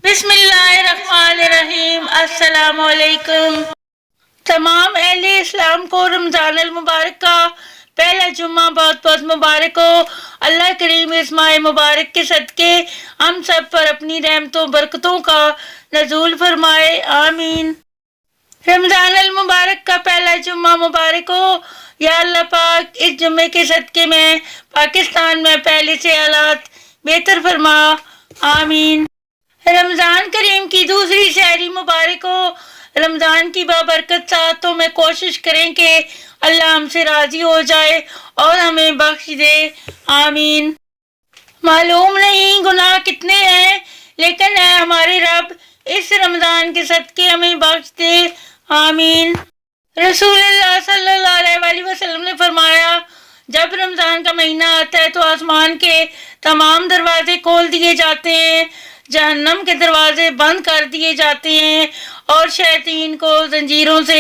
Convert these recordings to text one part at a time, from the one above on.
بسم اللہ الرحمن الرحیم۔ السلام علیکم۔ تمام اہل اسلام کو رمضان المبارک کا پہلا جمعہ بہت بہت مبارک ہو۔ اللہ کریم اس ماہ مبارک کے صدقے ہم سب پر اپنی رحمتوں برکتوں کا نزول فرمائے، آمین۔ رمضان المبارک کا پہلا جمعہ مبارک ہو۔ یا اللہ پاک اس جمعے کے صدقے میں پاکستان میں پہلے سے حالات بہتر فرما، آمین۔ رمضان کریم کی دوسری سحری مبارک ہو۔ رمضان کی بابرکت ساعتوں میں کوشش کریں کہ اللہ ہم سے راضی ہو جائے اور ہمیں بخش دے، آمین۔ معلوم نہیں گناہ کتنے ہیں، لیکن اے ہمارے رب اس رمضان کے صدقے ہمیں بخش دے، آمین۔ رسول اللہ صلی اللہ علیہ وسلم نے فرمایا، جب رمضان کا مہینہ آتا ہے تو آسمان کے تمام دروازے کھول دیے جاتے ہیں، جہنم کے دروازے بند کر دیے جاتے ہیں اور شیاطین کو زنجیروں سے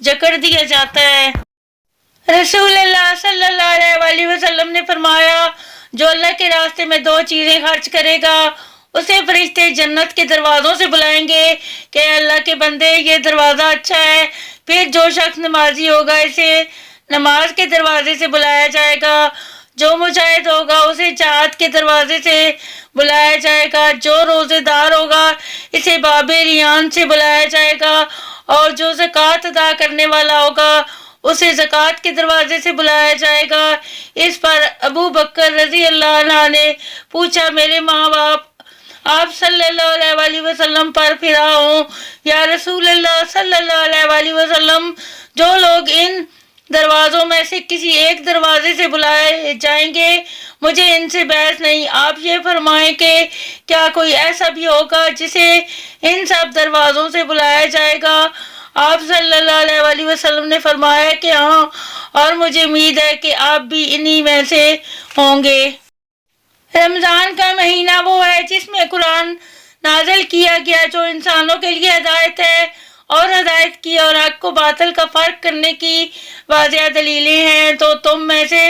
جکڑ دیا جاتا ہے۔ رسول اللہ صلی اللہ علیہ وسلم نے فرمایا، جو اللہ کے راستے میں دو چیزیں خرچ کرے گا اسے فرشتے جنت کے دروازوں سے بلائیں گے کہ اللہ کے بندے یہ دروازہ اچھا ہے۔ پھر جو شخص نمازی ہوگا اسے نماز کے دروازے سے بلایا جائے گا، جو مجاہد ہوگا اسے جہاد کے دروازے سے بلایا جائے گا، جو روزے دار ہوگا اسے باب ریان سے بلایا جائے گا، اور جو زکوٰۃ ادا کرنے والا ہوگا اسے زکوٰۃ کے دروازے سے بلایا جائے گا۔ اس پر ابو بکر رضی اللہ عنہ نے پوچھا، میرے ماں باپ آپ صلی اللہ علیہ وسلم پر فدا ہوں یا رسول اللہ صلی اللہ علیہ وسلم، جو لوگ ان دروازوں میں سے کسی ایک دروازے سے بلائے جائیں گے مجھے ان سے بحث نہیں۔ آپ یہ فرمائیں کہ کیا کوئی ایسا بھی ہوگا جسے ان سب دروازوں سے بلایا جائے گا؟ آپ صلی اللہ علیہ وسلم نے فرمایا کہ ہاں، اور مجھے امید ہے کہ آپ بھی انہی میں سے ہوں گے۔ رمضان کا مہینہ وہ ہے جس میں قرآن نازل کیا گیا، جو انسانوں کے لیے ہدایت ہے اور ہدایت کی اور حق و باطل کا فرق کرنے کی واضح دلیلیں ہیں۔ تو تم میں سے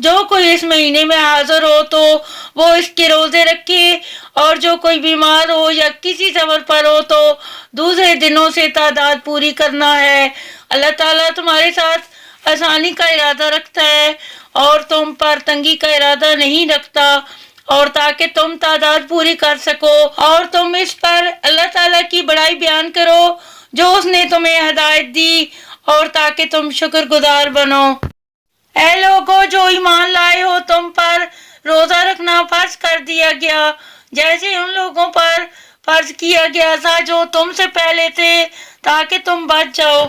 جو کوئی اس مہینے میں حاضر ہو تو وہ اس کے روزے رکھے، اور جو کوئی بیمار ہو یا کسی سفر پر ہو تو دوسرے دنوں سے تعداد پوری کرنا ہے۔ اللہ تعالیٰ تمہارے ساتھ آسانی کا ارادہ رکھتا ہے اور تم پر تنگی کا ارادہ نہیں رکھتا، اور تاکہ تم تعداد پوری کر سکو اور تم اس پر اللہ تعالیٰ کی بڑائی بیان کرو جو اس نے تمہیں ہدایت دی، اور تاکہ تم شکر گزار بنو۔ اے لوگو جو ایمان لائے ہو، تم پر روزہ رکھنا فرض کر دیا گیا جیسے ان لوگوں پر فرض کیا گیا تھا جو تم سے پہلے تھے، تاکہ تم بچ جاؤ۔